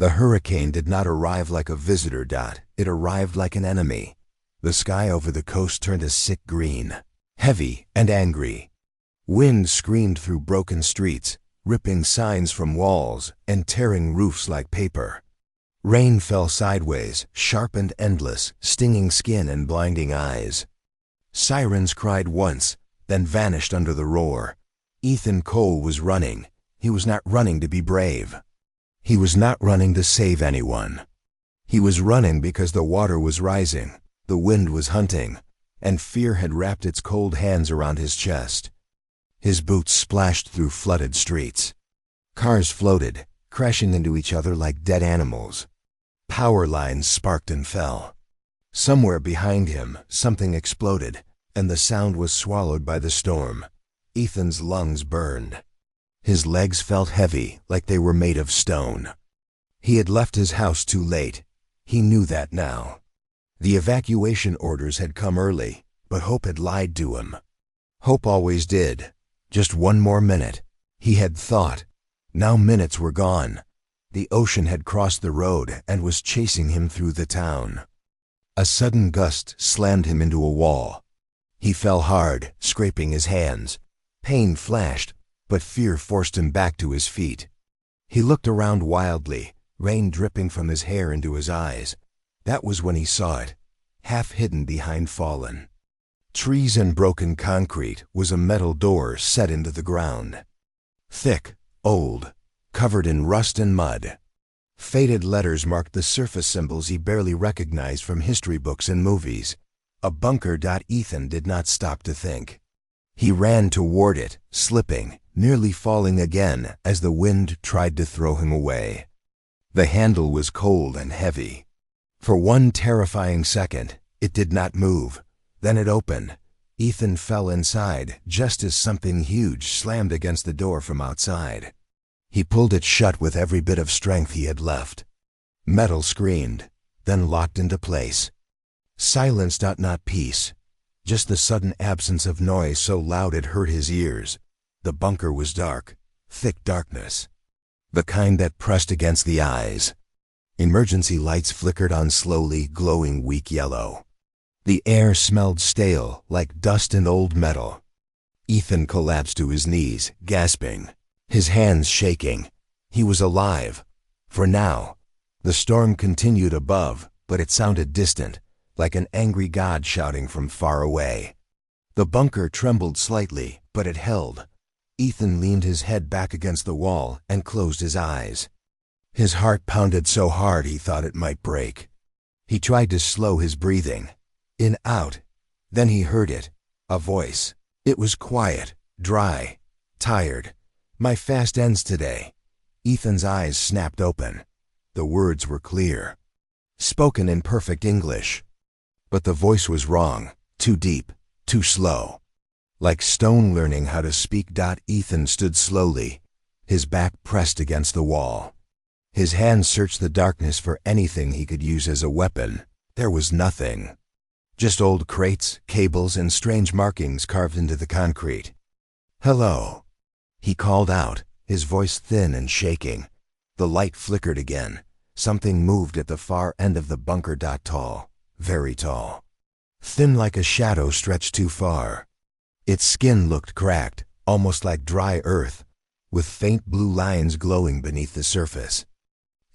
The hurricane did not arrive like a visitor. It arrived like an enemy. The sky over the coast turned a sick green, heavy and angry. Wind screamed through broken streets, ripping signs from walls and tearing roofs like paper. Rain fell sideways, sharp and endless, stinging skin and blinding eyes. Sirens cried once, then vanished under the roar. Ethan Cole was running. He was not running to be brave. He was not running to save anyone. He was running because the water was rising, the wind was hunting, and fear had wrapped its cold hands around his chest. His boots splashed through flooded streets. Cars floated, crashing into each other like dead animals. Power lines sparked and fell. Somewhere behind him, something exploded, and the sound was swallowed by the storm. Ethan's lungs burned. His legs felt heavy, like they were made of stone. He had left his house too late. He knew that now. The evacuation orders had come early, but hope had lied to him. Hope always did. Just one more minute, he had thought. Now minutes were gone. The ocean had crossed the road and was chasing him through the town. A sudden gust slammed him into a wall. He fell hard, scraping his hands. Pain flashed, but fear forced him back to his feet. He looked around wildly, rain dripping from his hair into his eyes. That was when he saw it, half hidden behind fallen trees and broken concrete was a metal door set into the ground. Thick, old, covered in rust and mud. Faded letters marked the surface symbols he barely recognized from history books and movies. A bunker. Ethan did not stop to think. He ran toward it, slipping, nearly falling again as the wind tried to throw him away. The handle was cold and heavy. For one terrifying second, it did not move. Then it opened. Ethan fell inside just as something huge slammed against the door from outside. He pulled it shut with every bit of strength he had left. Metal screamed, then locked into place. Silence. Not peace. Just the sudden absence of noise so loud it hurt his ears. The bunker was dark, thick darkness. The kind that pressed against the eyes. Emergency lights flickered on slowly, glowing weak yellow. The air smelled stale, like dust and old metal. Ethan collapsed to his knees, gasping, his hands shaking. He was alive. For now. The storm continued above, but it sounded distant, like an angry god shouting from far away. The bunker trembled slightly, but it held. Ethan leaned his head back against the wall and closed his eyes. His heart pounded so hard he thought it might break. He tried to slow his breathing. In, out. Then he heard it. A voice. It was quiet, dry, tired. "My fast ends today." Ethan's eyes snapped open. The words were clear, spoken in perfect English. But the voice was wrong, too deep, too slow. Like stone learning how to speak. Ethan stood slowly, his back pressed against the wall. His hands searched the darkness for anything he could use as a weapon. There was nothing. Just old crates, cables, and strange markings carved into the concrete. "Hello," he called out, his voice thin and shaking. The light flickered again. Something moved at the far end of the bunker. Tall, very tall. Thin like a shadow stretched too far. Its skin looked cracked, almost like dry earth, with faint blue lines glowing beneath the surface.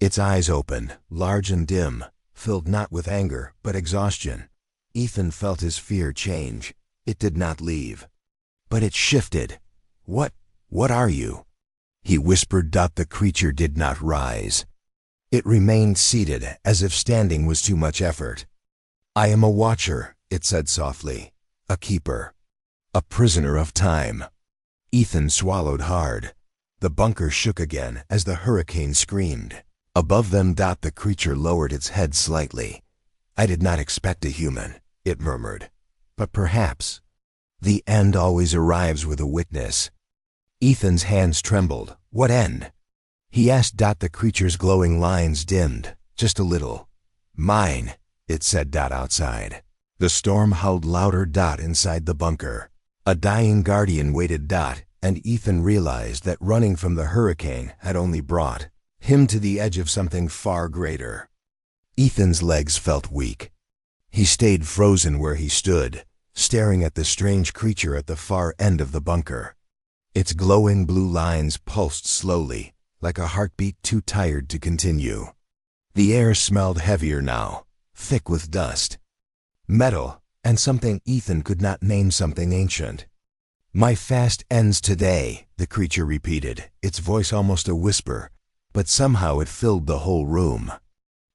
Its eyes opened, large and dim, filled not with anger, but exhaustion. Ethan felt his fear change. It did not leave. But it shifted. What are you?" he whispered. The creature did not rise. It remained seated, as if standing was too much effort. "I am a watcher," it said softly. "A keeper. A prisoner of time." Ethan swallowed hard. The bunker shook again as the hurricane screamed. Above them. The creature lowered its head slightly. "I did not expect a human," it murmured. "But perhaps. The end always arrives with a witness." Ethan's hands trembled. "What end?" he asked. The creature's glowing lines dimmed, just a little. "Mine," it said. Outside. The storm howled louder. Inside the bunker. A dying guardian waited. And Ethan realized that running from the hurricane had only brought him to the edge of something far greater. Ethan's legs felt weak. He stayed frozen where he stood, staring at the strange creature at the far end of the bunker. Its glowing blue lines pulsed slowly, like a heartbeat too tired to continue. The air smelled heavier now, thick with dust. Metal, and something Ethan could not name, something ancient. "My fast ends today," the creature repeated, its voice almost a whisper, but somehow it filled the whole room.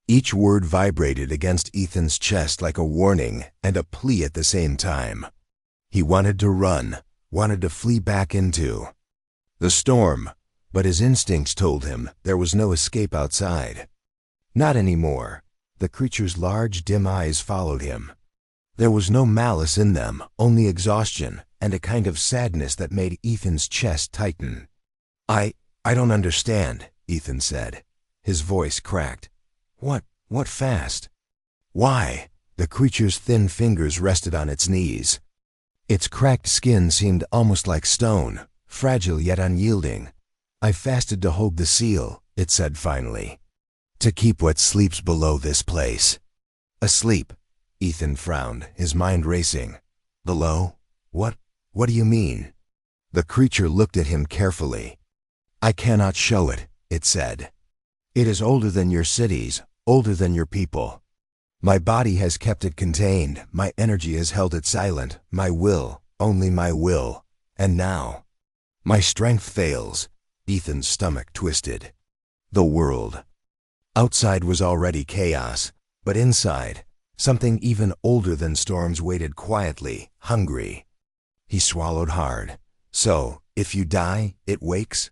Each word vibrated against Ethan's chest like a warning and a plea at the same time. He wanted to run, wanted to flee back into the storm, but his instincts told him there was no escape outside. Not anymore. The creature's large, dim eyes followed him. There was no malice in them, only exhaustion and a kind of sadness that made Ethan's chest tighten. I don't understand," Ethan said. His voice cracked. What fast? Why?" The creature's thin fingers rested on its knees. Its cracked skin seemed almost like stone, fragile yet unyielding. "I fasted to hold the seal," it said finally. "To keep what sleeps below this place." "Asleep?" Ethan frowned, his mind racing. "Below? What do you mean?" The creature looked at him carefully. "I cannot show it," it said. "It is older than your cities, older than your people. My body has kept it contained, my energy has held it silent, my will, only my will. And now, my strength fails." Ethan's stomach twisted. The world. Outside was already chaos, but inside, something even older than storms waited quietly, hungry. He swallowed hard. "So, if you die, it wakes?"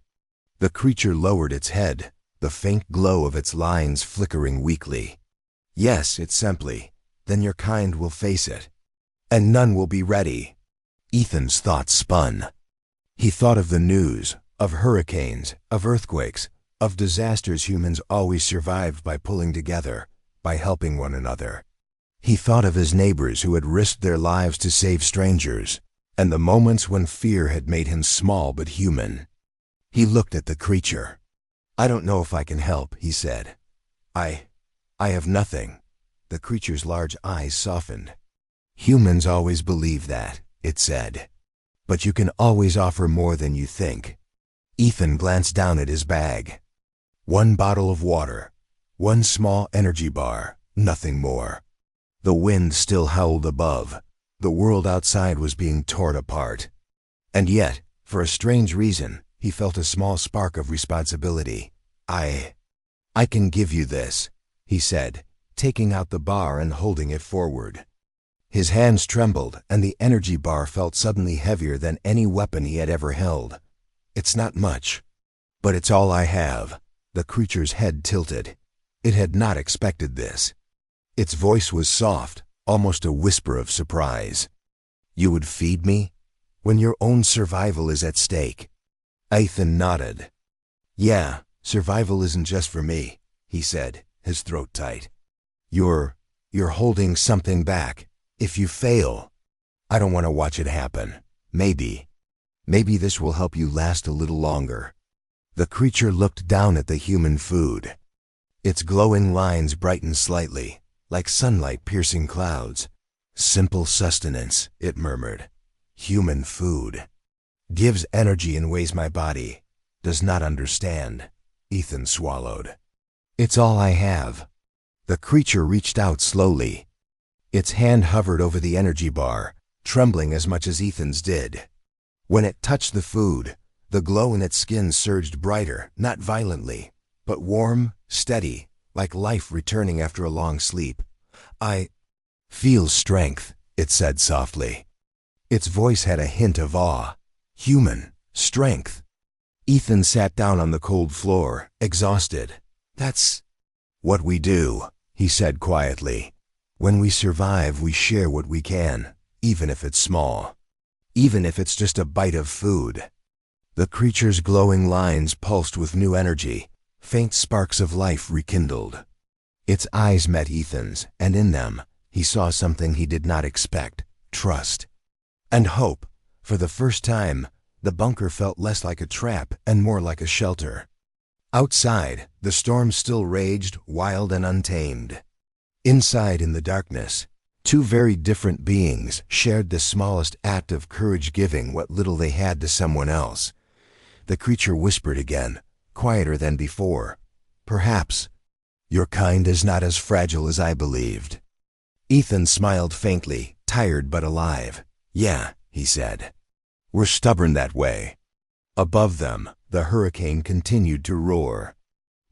The creature lowered its head, the faint glow of its lines flickering weakly. "Yes," it simply. "Then your kind will face it. And none will be ready." Ethan's thoughts spun. He thought of the news, of hurricanes, of earthquakes, of disasters humans always survived by pulling together, by helping one another. He thought of his neighbors who had risked their lives to save strangers, and the moments when fear had made him small but human. He looked at the creature. "I don't know if I can help," he said. I have nothing." The creature's large eyes softened. "Humans always believe that," it said. "But you can always offer more than you think." Ethan glanced down at his bag. One bottle of water, one small energy bar, nothing more. The wind still howled above. The world outside was being torn apart. And yet, for a strange reason, he felt a small spark of responsibility. I can give you this," he said, taking out the bar and holding it forward. His hands trembled, and the energy bar felt suddenly heavier than any weapon he had ever held. "It's not much, but it's all I have." The creature's head tilted. It had not expected this. Its voice was soft, almost a whisper of surprise. "You would feed me? When your own survival is at stake?" Ethan nodded. "Yeah, survival isn't just for me," he said, his throat tight. You're holding something back. If you fail, I don't want to watch it happen. Maybe this will help you last a little longer." The creature looked down at the human food. Its glowing lines brightened slightly, like sunlight piercing clouds. "Simple sustenance," it murmured. "Human food. Gives energy in ways my body does not understand." Ethan swallowed. "It's all I have." The creature reached out slowly. Its hand hovered over the energy bar, trembling as much as Ethan's did. When it touched the food, the glow in its skin surged brighter, not violently, but warm, steady, like life returning after a long sleep. "I feel strength," it said softly. Its voice had a hint of awe. Human strength. Ethan sat down on the cold floor, exhausted. "That's what we do," he said quietly. "When we survive, we share what we can, even if it's small. Even if it's just a bite of food." The creature's glowing lines pulsed with new energy. Faint sparks of life rekindled. Its eyes met Ethan's, and in them, he saw something he did not expect: trust. And hope. For the first time, the bunker felt less like a trap and more like a shelter. Outside, the storm still raged, wild and untamed. Inside, in the darkness, two very different beings shared the smallest act of courage, giving what little they had to someone else. The creature whispered again, quieter than before. "Perhaps your kind is not as fragile as I believed." Ethan smiled faintly, tired but alive. "Yeah," he said. "We're stubborn that way." Above them, the hurricane continued to roar.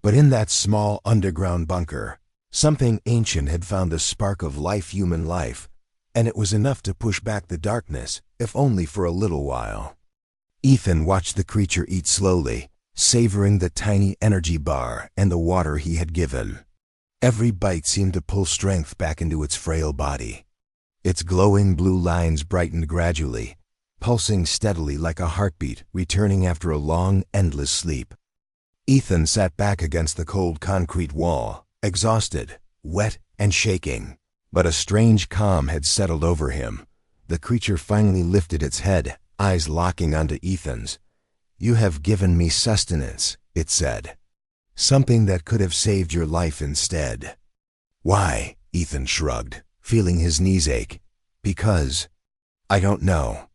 But in that small underground bunker, something ancient had found a spark of life, human life, and it was enough to push back the darkness, if only for a little while. Ethan watched the creature eat slowly, savoring the tiny energy bar and the water he had given. Every bite seemed to pull strength back into its frail body. Its glowing blue lines brightened gradually, pulsing steadily like a heartbeat returning after a long, endless sleep. Ethan sat back against the cold concrete wall, exhausted, wet, and shaking. But a strange calm had settled over him. The creature finally lifted its head, eyes locking onto Ethan's. "You have given me sustenance," it said. "Something that could have saved your life instead." "Why?" Ethan shrugged, feeling his knees ache. "Because I don't know.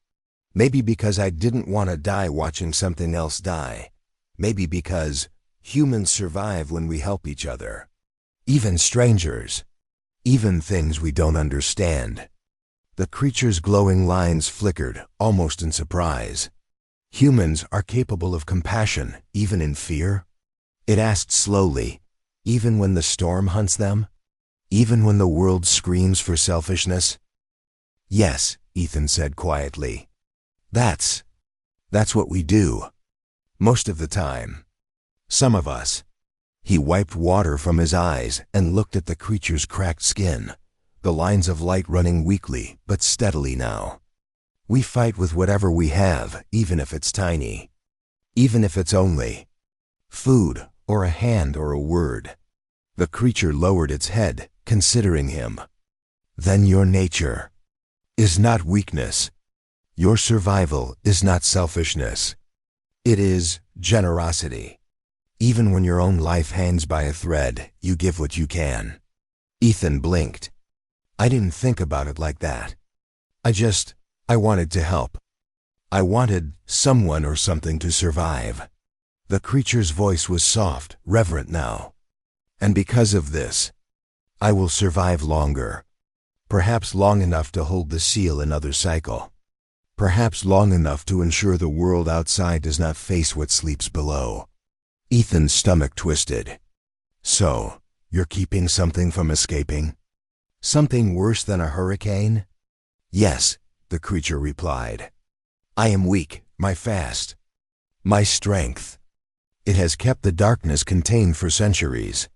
Maybe because I didn't want to die watching something else die. Maybe because humans survive when we help each other. Even strangers. Even things we don't understand." The creature's glowing lines flickered, almost in surprise. "Humans are capable of compassion, even in fear?" It asked slowly. "Even when the storm hunts them? Even when the world screams for selfishness?" "Yes," Ethan said quietly. That's what we do. Most of the time. Some of us." He wiped water from his eyes and looked at the creature's cracked skin, the lines of light running weakly but steadily now. "We fight with whatever we have, even if it's tiny. Even if it's only food, or a hand, or a word." The creature lowered its head, considering him. "Then your nature is not weakness. Your survival is not selfishness. It is generosity. Even when your own life hangs by a thread, you give what you can." Ethan blinked. "I didn't think about it like that. I wanted to help. I wanted someone or something to survive." The creature's voice was soft, reverent now. "And because of this, I will survive longer. Perhaps long enough to hold the seal another cycle. Perhaps long enough to ensure the world outside does not face what sleeps below." Ethan's stomach twisted. "So, you're keeping something from escaping? Something worse than a hurricane?" "Yes," the creature replied. "I am weak, my fast, my strength. It has kept the darkness contained for centuries.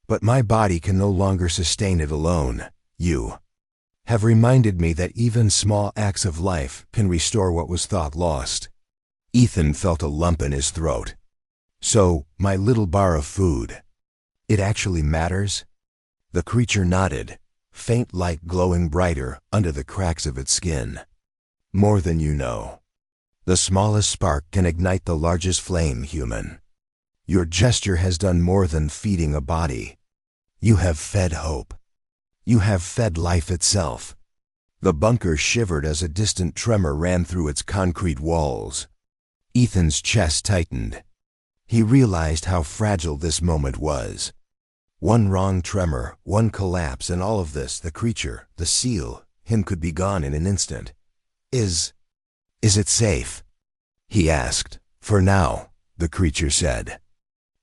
But my body can no longer sustain it alone. You have reminded me that even small acts of life can restore what was thought lost." Ethan felt a lump in his throat. "So, my little bar of food, it actually matters?" The creature nodded, faint light glowing brighter under the cracks of its skin. "More than you know. The smallest spark can ignite the largest flame, human. Your gesture has done more than feeding a body. You have fed hope. You have fed life itself." The bunker shivered as a distant tremor ran through its concrete walls. Ethan's chest tightened. He realized how fragile this moment was. One wrong tremor, one collapse, and all of this, the creature, the seal, him, could be gone in an instant. Is it safe?" he asked. "For now," the creature said.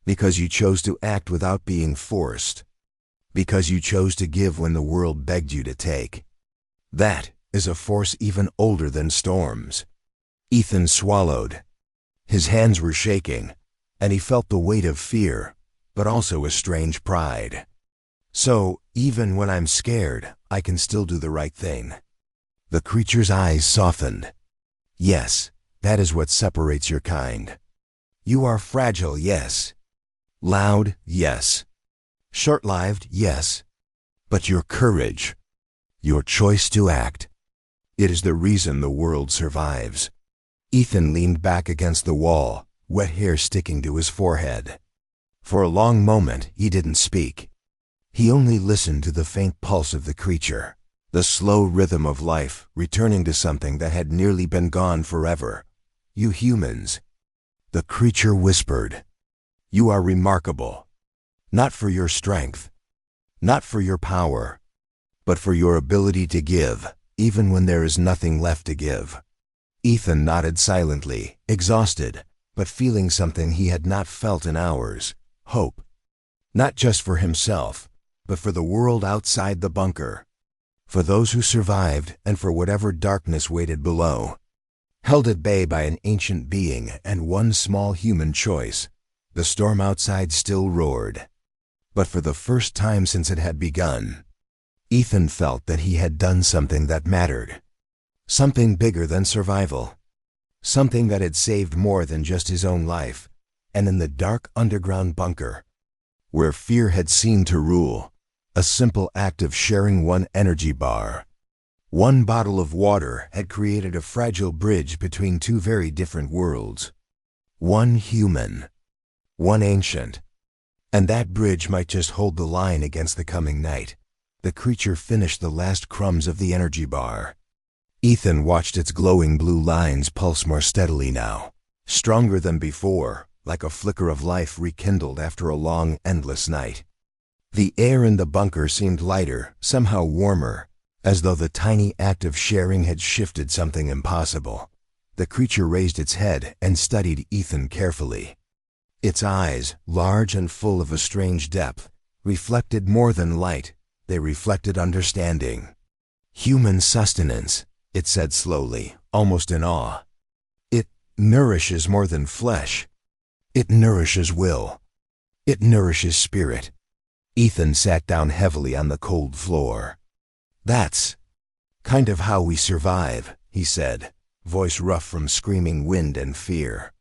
"Because you chose to act without being forced. Because you chose to give when the world begged you to take. That is a force even older than storms." Ethan swallowed. His hands were shaking, and he felt the weight of fear, but also a strange pride. "So, even when I'm scared, I can still do the right thing." The creature's eyes softened. "Yes, that is what separates your kind. You are fragile, yes. Loud, yes. Short-lived, yes. But your courage, your choice to act, it is the reason the world survives." Ethan leaned back against the wall, wet hair sticking to his forehead. For a long moment, he didn't speak. He only listened to the faint pulse of the creature, the slow rhythm of life returning to something that had nearly been gone forever. You humans, the creature whispered, you are remarkable. Not for your strength, not for your power, but for your ability to give, even when there is nothing left to give. Ethan nodded silently, exhausted, but feeling something he had not felt in hours: hope. Not just for himself, but for the world outside the bunker. For those who survived and for whatever darkness waited below. Held at bay by an ancient being and one small human choice, the storm outside still roared. But for the first time since it had begun, Ethan felt that he had done something that mattered. Something bigger than survival. Something that had saved more than just his own life. And in the dark underground bunker, where fear had seemed to rule, a simple act of sharing one energy bar, one bottle of water, had created a fragile bridge between two very different worlds. One human, one ancient. And that bridge might just hold the line against the coming night. The creature finished the last crumbs of the energy bar. Ethan watched its glowing blue lines pulse more steadily now, stronger than before, like a flicker of life rekindled after a long, endless night. The air in the bunker seemed lighter, somehow warmer, as though the tiny act of sharing had shifted something impossible. The creature raised its head and studied Ethan carefully. Its eyes, large and full of a strange depth, reflected more than light. They reflected understanding. Human sustenance, it said slowly, almost in awe. It nourishes more than flesh. It nourishes will. It nourishes spirit. Ethan sat down heavily on the cold floor. That's kind of how we survive, he said, voice rough from screaming wind and fear.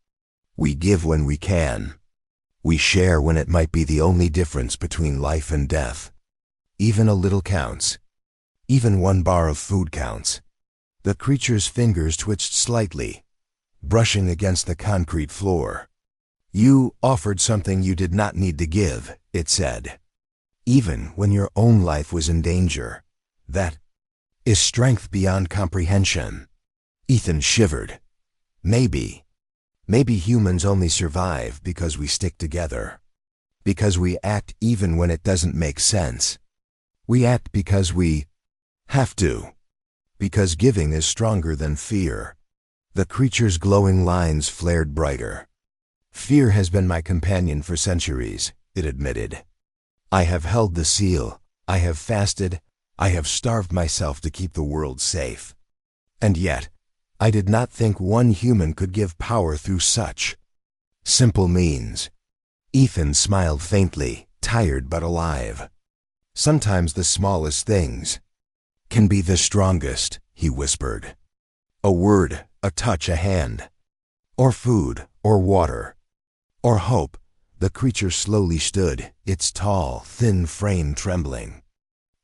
We give when we can. We share when it might be the only difference between life and death. Even a little counts. Even one bar of food counts. The creature's fingers twitched slightly, brushing against the concrete floor. You offered something you did not need to give, it said. Even when your own life was in danger. That is strength beyond comprehension. Ethan shivered. Maybe humans only survive because we stick together. Because we act even when it doesn't make sense. We act because we have to. Because giving is stronger than fear. The creature's glowing lines flared brighter. Fear has been my companion for centuries, it admitted. I have held the seal, I have fasted, I have starved myself to keep the world safe. And yet, I did not think one human could give power through such simple means. Ethan smiled faintly, tired but alive. Sometimes the smallest things can be the strongest, he whispered. A word, a touch, a hand. Or food, or water. Or hope. The creature slowly stood, its tall, thin frame trembling.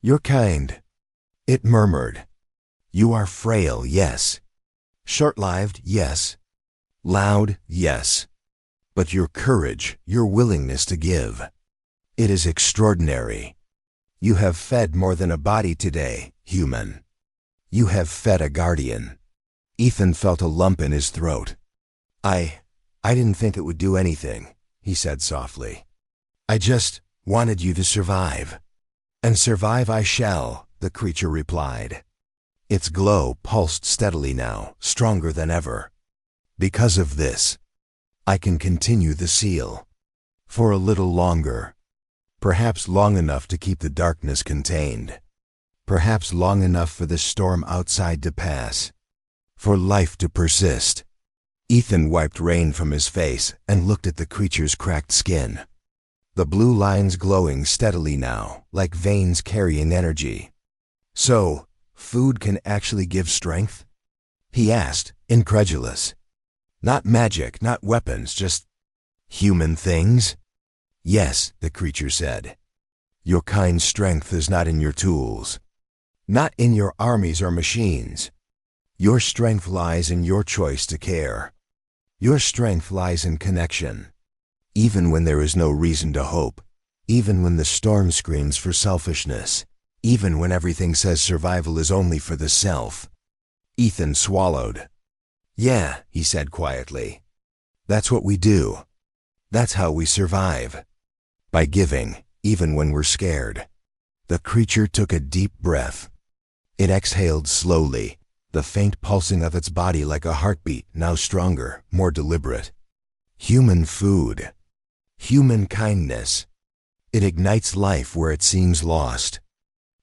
You're kind, it murmured. You are frail, yes. Short-lived, yes. Loud, yes. But your courage, your willingness to give, it is extraordinary. You have fed more than a body today, human. You have fed a guardian. Ethan felt a lump in his throat. I didn't think it would do anything, he said softly. I just wanted you to survive. And survive I shall, the creature replied. Its glow pulsed steadily now, stronger than ever. Because of this, I can continue the seal. For a little longer. Perhaps long enough to keep the darkness contained. Perhaps long enough for the storm outside to pass. For life to persist. Ethan wiped rain from his face and looked at the creature's cracked skin. The blue lines glowing steadily now, like veins carrying energy. So, food can actually give strength? He asked, incredulous. Not magic, not weapons, just human things? Yes, the creature said. Your kind strength is not in your tools. Not in your armies or machines. Your strength lies in your choice to care. Your strength lies in connection. Even when there is no reason to hope, even when the storm screams for selfishness, even when everything says survival is only for the self. Ethan swallowed. Yeah, he said quietly. That's what we do. That's how we survive. By giving, even when we're scared. The creature took a deep breath. It exhaled slowly, the faint pulsing of its body like a heartbeat, now stronger, more deliberate. Human food. Human kindness. It ignites life where it seems lost.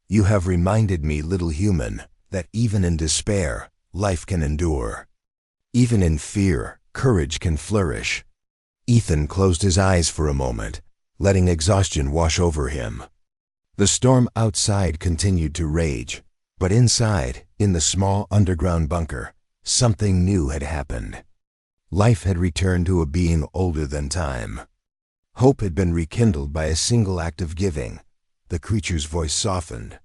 You have reminded me, little human, that even in despair, life can endure. Even in fear, courage can flourish. Ethan closed his eyes for a moment, letting exhaustion wash over him. The storm outside continued to rage, but inside, in the small underground bunker, something new had happened. Life had returned to a being older than time. Hope had been rekindled by a single act of giving. The creature's voice softened.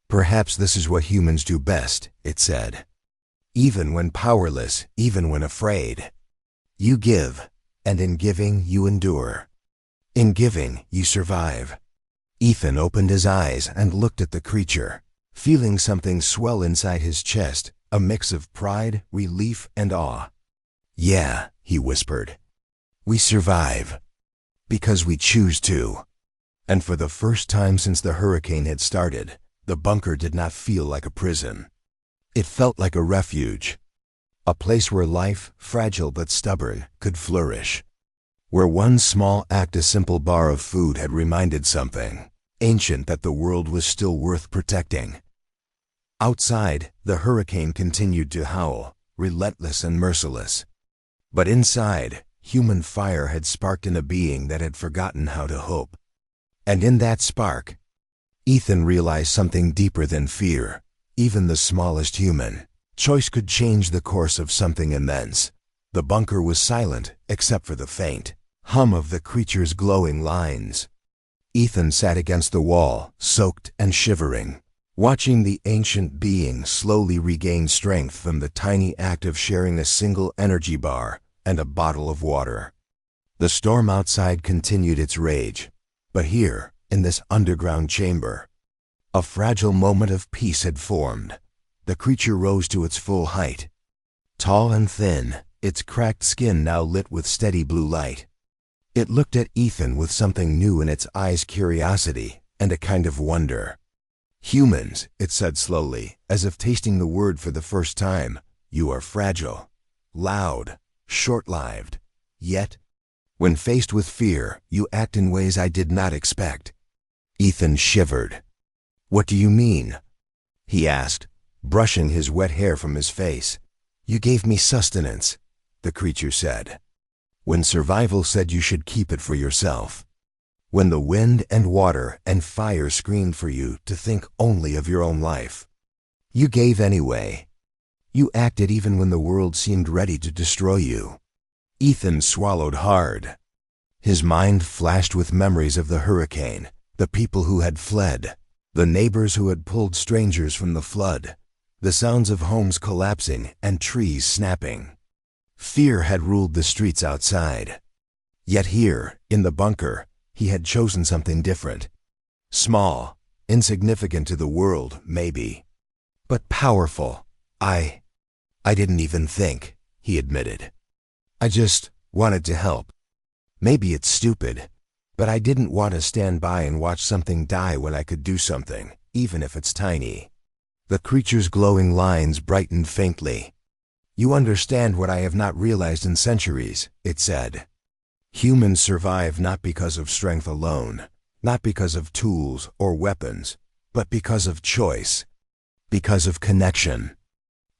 Perhaps this is what humans do best, it said. Even when powerless, even when afraid. You give, and in giving you endure. In giving you survive. Ethan opened his eyes and looked at the creature, feeling something swell inside his chest, a mix of pride, relief, and awe. Yeah, he whispered. We survive. Because we choose to. And for the first time since the hurricane had started, the bunker did not feel like a prison. It felt like a refuge. A place where life, fragile but stubborn, could flourish. Where one small act, a simple bar of food, had reminded something ancient that the world was still worth protecting. Outside, the hurricane continued to howl, relentless and merciless. But inside, human fire had sparked in a being that had forgotten how to hope. And in that spark, Ethan realized something deeper than fear. Even the smallest human choice could change the course of something immense. The bunker was silent, except for the faint hum of the creature's glowing lines. Ethan sat against the wall, soaked and shivering, watching the ancient being slowly regain strength from the tiny act of sharing a single energy bar and a bottle of water. The storm outside continued its rage, but here, in this underground chamber, a fragile moment of peace had formed. The creature rose to its full height. Tall and thin, its cracked skin now lit with steady blue light. It looked at Ethan with something new in its eyes, curiosity and a kind of wonder. Humans, it said slowly, as if tasting the word for the first time, you are fragile, loud, short-lived. Yet, when faced with fear, you act in ways I did not expect. Ethan shivered. What do you mean? He asked, brushing his wet hair from his face. You gave me sustenance, the creature said. When survival said you should keep it for yourself. When the wind and water and fire screamed for you to think only of your own life. You gave anyway. You acted even when the world seemed ready to destroy you. Ethan swallowed hard. His mind flashed with memories of the hurricane, the people who had fled, the neighbors who had pulled strangers from the flood, the sounds of homes collapsing and trees snapping. Fear had ruled the streets outside. Yet here, in the bunker, he had chosen something different. Small, insignificant to the world, maybe, but powerful. I didn't even think, he admitted. I just wanted to help. Maybe it's stupid, but I didn't want to stand by and watch something die when I could do something, even if it's tiny. The creature's glowing lines brightened faintly. You understand what I have not realized in centuries, it said. Humans survive not because of strength alone, not because of tools or weapons, but because of choice, because of connection,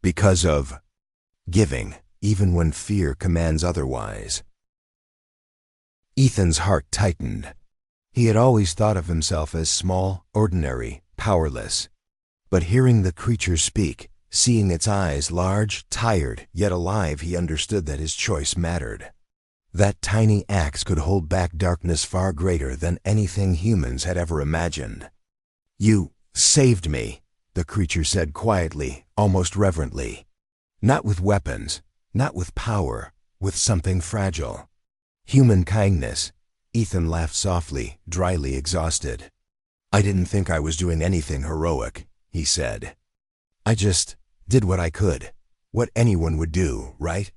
because of giving, even when fear commands otherwise. Ethan's heart tightened. He had always thought of himself as small, ordinary, powerless. But hearing the creature speak, seeing its eyes large, tired, yet alive, he understood that his choice mattered. That tiny axe could hold back darkness far greater than anything humans had ever imagined. You saved me, the creature said quietly, almost reverently. Not with weapons, not with power, with something fragile. Human kindness. Ethan laughed softly, dryly exhausted. I didn't think I was doing anything heroic, he said. I just did what I could. What anyone would do, right?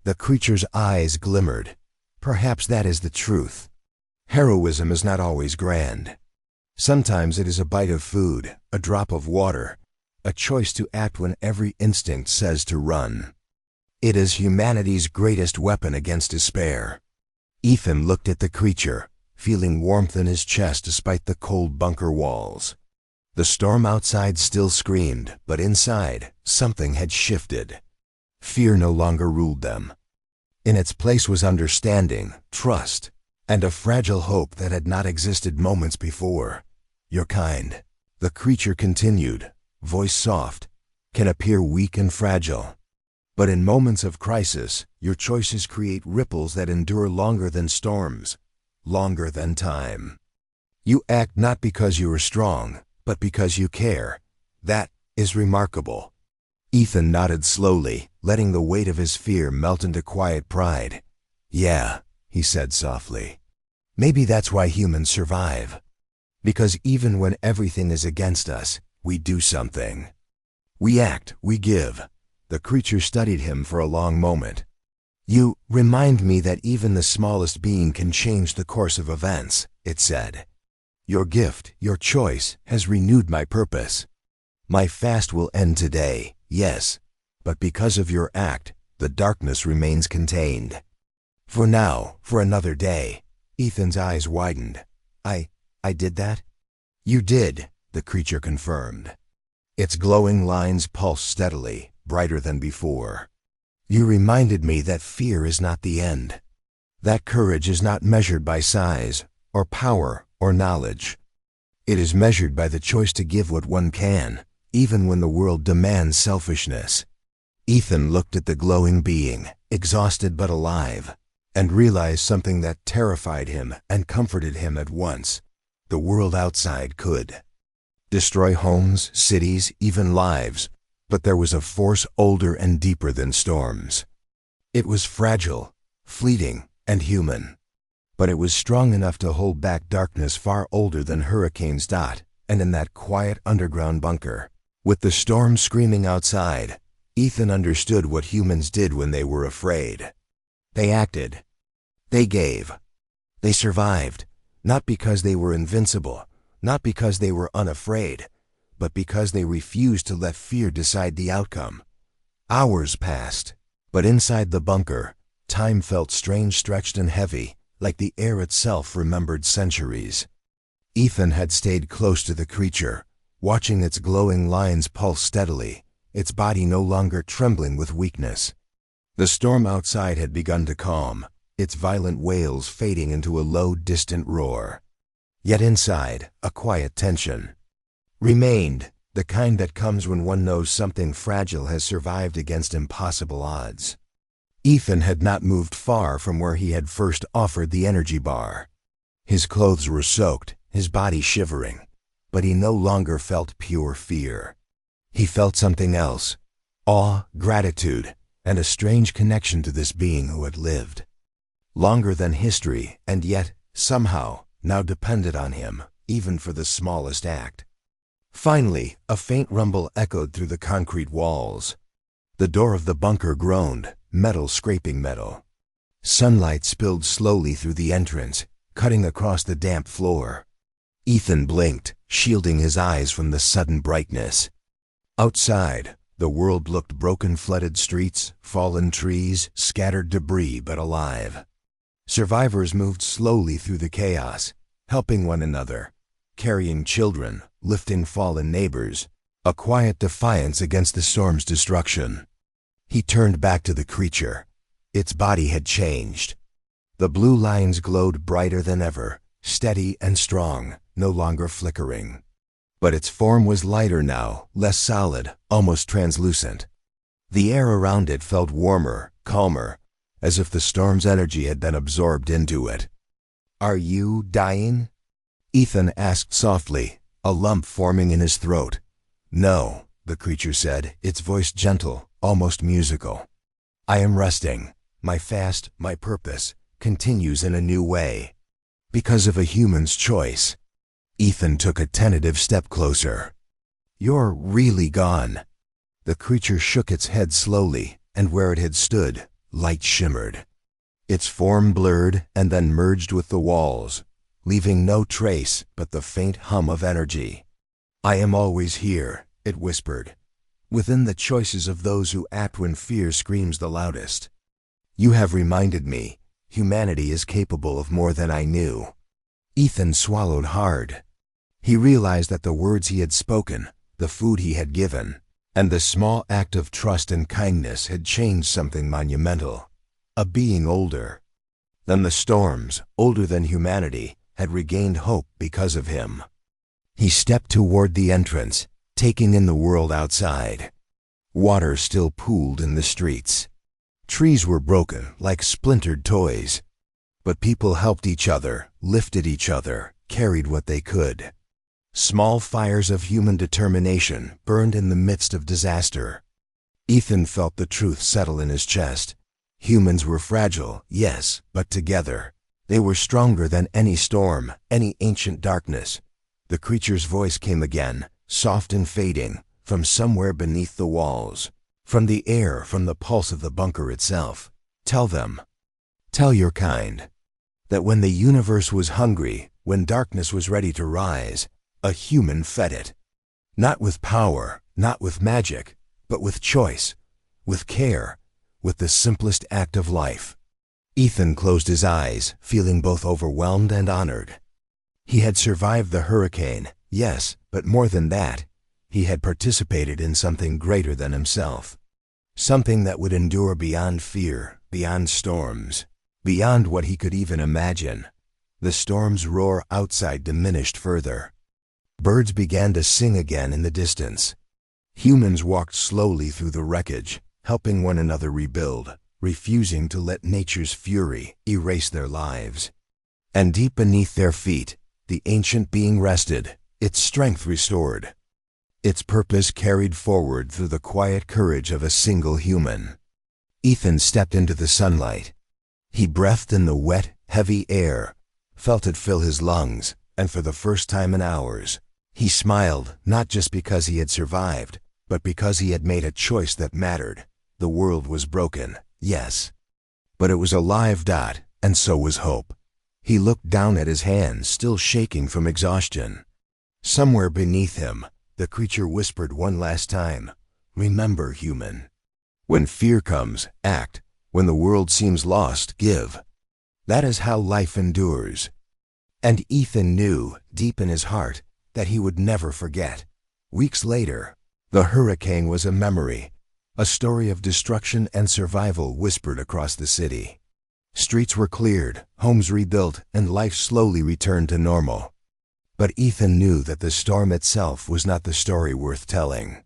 The creature's eyes glimmered. Perhaps that is the truth. Heroism is not always grand. Sometimes it is a bite of food, a drop of water, a choice to act when every instinct says to run. It is humanity's greatest weapon against despair. Ethan looked at the creature, feeling warmth in his chest despite the cold bunker walls. The storm outside still screamed, but inside, something had shifted. Fear no longer ruled them. In its place was understanding, trust, and a fragile hope that had not existed moments before. Your kind, the creature continued, voice soft, can appear weak and fragile. But in moments of crisis, your choices create ripples that endure longer than storms, longer than time. You act not because you are strong, but because you care. That is remarkable. Ethan nodded slowly, letting the weight of his fear melt into quiet pride. Yeah, he said softly. Maybe that's why humans survive. Because even when everything is against us, we do something. We act, we give. The creature studied him for a long moment. You remind me that even the smallest being can change the course of events, it said. Your gift, your choice, has renewed my purpose. My fast will end today, yes, but because of your act, the darkness remains contained. For now, for another day. Ethan's eyes widened. I did that? You did, the creature confirmed. Its glowing lines pulsed steadily, brighter than before. You reminded me that fear is not the end. That courage is not measured by size, or power, or knowledge. It is measured by the choice to give what one can, even when the world demands selfishness. Ethan looked at the glowing being, exhausted but alive, and realized something that terrified him and comforted him at once. The world outside could destroy homes, cities, even lives, but there was a force older and deeper than storms. It was fragile, fleeting, and human, but it was strong enough to hold back darkness far older than hurricanes. And in that quiet underground bunker, with the storm screaming outside, Ethan understood what humans did when they were afraid. They acted. They gave. They survived, not because they were invincible, not because they were unafraid, but because they refused to let fear decide the outcome. Hours passed, but inside the bunker, time felt strange, stretched and heavy, like the air itself remembered centuries. Ethan had stayed close to the creature, watching its glowing lines pulse steadily, its body no longer trembling with weakness. The storm outside had begun to calm, its violent wails fading into a low, distant roar. Yet inside, a quiet tension remained, the kind that comes when one knows something fragile has survived against impossible odds. Ethan had not moved far from where he had first offered the energy bar. His clothes were soaked, his body shivering, but he no longer felt pure fear. He felt something else, awe, gratitude, and a strange connection to this being who had lived longer than history, and yet, somehow, now depended on him, even for the smallest act. Finally, a faint rumble echoed through the concrete walls. The door of the bunker groaned, metal scraping metal. Sunlight spilled slowly through the entrance, cutting across the damp floor. Ethan blinked, shielding his eyes from the sudden brightness. Outside, the world looked broken, flooded streets, fallen trees, scattered debris, but alive. Survivors moved slowly through the chaos, helping one another, carrying children, lifting fallen neighbors, a quiet defiance against the storm's destruction. He turned back to the creature. Its body had changed. The blue lines glowed brighter than ever, steady and strong, no longer flickering. But its form was lighter now, less solid, almost translucent. The air around it felt warmer, calmer, as if the storm's energy had been absorbed into it. Are you dying? Ethan asked softly, a lump forming in his throat. No, the creature said, its voice gentle, almost musical. I am resting. My fast, my purpose, continues in a new way. Because of a human's choice. Ethan took a tentative step closer. "You're really gone." The creature shook its head slowly, and where it had stood, light shimmered. Its form blurred and then merged with the walls, leaving no trace but the faint hum of energy. "I am always here," it whispered, "within the choices of those who act when fear screams the loudest. You have reminded me, humanity is capable of more than I knew." Ethan swallowed hard. He realized that the words he had spoken, the food he had given, and the small act of trust and kindness had changed something monumental. A being older than the storms, older than humanity, had regained hope because of him. He stepped toward the entrance, taking in the world outside. Water still pooled in the streets. Trees were broken like splintered toys. But people helped each other, lifted each other, carried what they could. Small fires of human determination burned in the midst of disaster. Ethan felt the truth settle in his chest. Humans were fragile, yes, but together. They were stronger than any storm, any ancient darkness. The creature's voice came again, soft and fading, from somewhere beneath the walls. From the air, from the pulse of the bunker itself. "Tell them. Tell your kind. That when the universe was hungry, when darkness was ready to rise, a human fed it. Not with power, not with magic, but with choice, with care, with the simplest act of life." Ethan closed his eyes, feeling both overwhelmed and honored. He had survived the hurricane, yes, but more than that, he had participated in something greater than himself. Something that would endure beyond fear, beyond storms, beyond what he could even imagine. The storm's roar outside diminished further. Birds began to sing again in the distance. Humans walked slowly through the wreckage, helping one another rebuild, refusing to let nature's fury erase their lives. And deep beneath their feet, the ancient being rested, its strength restored. Its purpose carried forward through the quiet courage of a single human. Ethan stepped into the sunlight. He breathed in the wet, heavy air, felt it fill his lungs, and for the first time in hours, he smiled, not just because he had survived, but because he had made a choice that mattered. The world was broken, yes, but it was alive, and so was hope. He looked down at his hands, still shaking from exhaustion. Somewhere beneath him, the creature whispered one last time, "Remember, human. When fear comes, act. When the world seems lost, give. That is how life endures." And Ethan knew, deep in his heart, that he would never forget. Weeks later, the hurricane was a memory, a story of destruction and survival whispered across the city. Streets were cleared, homes rebuilt, and life slowly returned to normal. But Ethan knew that the storm itself was not the story worth telling.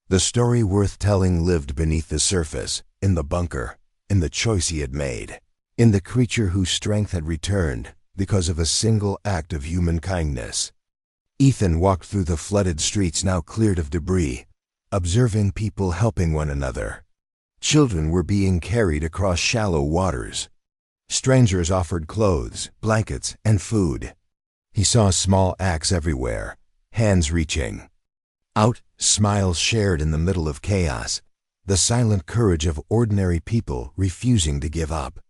The story worth telling lived beneath the surface, in the bunker, in the choice he had made, in the creature whose strength had returned because of a single act of human kindness. Ethan walked through the flooded streets now cleared of debris, observing people helping one another. Children were being carried across shallow waters. Strangers offered clothes, blankets, and food. He saw small acts everywhere, hands reaching out, smiles shared in the middle of chaos, the silent courage of ordinary people refusing to give up.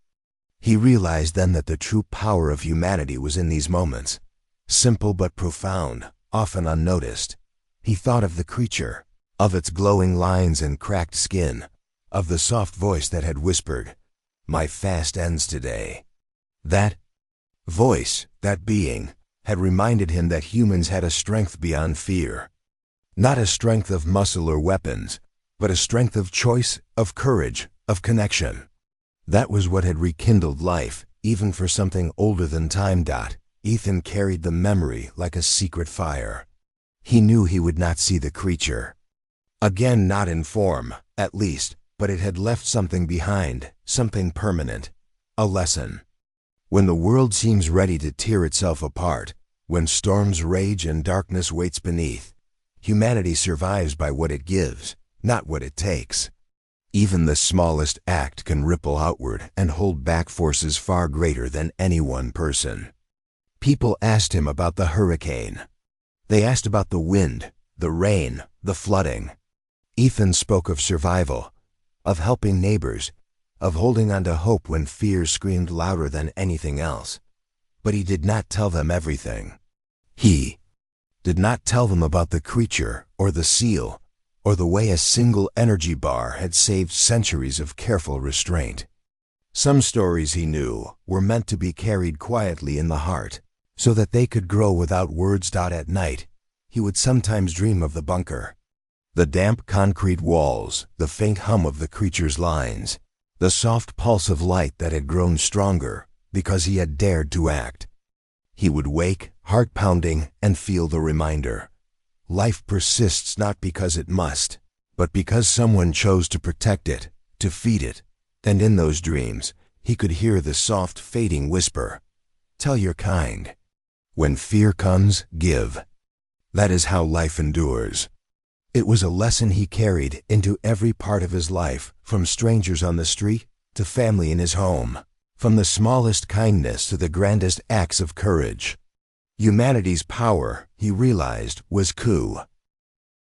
He realized then that the true power of humanity was in these moments, simple but profound, often unnoticed. He thought of the creature, of its glowing lines and cracked skin, of the soft voice that had whispered, "My fast ends today." That voice, that being, had reminded him that humans had a strength beyond fear. Not a strength of muscle or weapons, but a strength of choice, of courage, of connection. That was what had rekindled life, even for something older than time. Ethan carried the memory like a secret fire. He knew he would not see the creature again, not in form, at least, but it had left something behind, something permanent, a lesson. When the world seems ready to tear itself apart, when storms rage and darkness waits beneath, humanity survives by what it gives, not what it takes. Even the smallest act can ripple outward and hold back forces far greater than any one person. People asked him about the hurricane. They asked about the wind, the rain, the flooding. Ethan spoke of survival, of helping neighbors, of holding on to hope when fear screamed louder than anything else. But he did not tell them everything. He did not tell them about the creature or the seal or the way a single energy bar had saved centuries of careful restraint. Some stories, he knew, were meant to be carried quietly in the heart, so that they could grow without words. At night, he would sometimes dream of the bunker. The damp concrete walls, the faint hum of the creature's lines, the soft pulse of light that had grown stronger because he had dared to act. He would wake, heart pounding, and feel the reminder. Life persists not because it must, but because someone chose to protect it, to feed it. And in those dreams, he could hear the soft, fading whisper, "Tell your kind. When fear comes, give." That is how life endures. It was a lesson he carried into every part of his life, from strangers on the street to family in his home, from the smallest kindness to the grandest acts of courage. Humanity's power, he realized, was coup.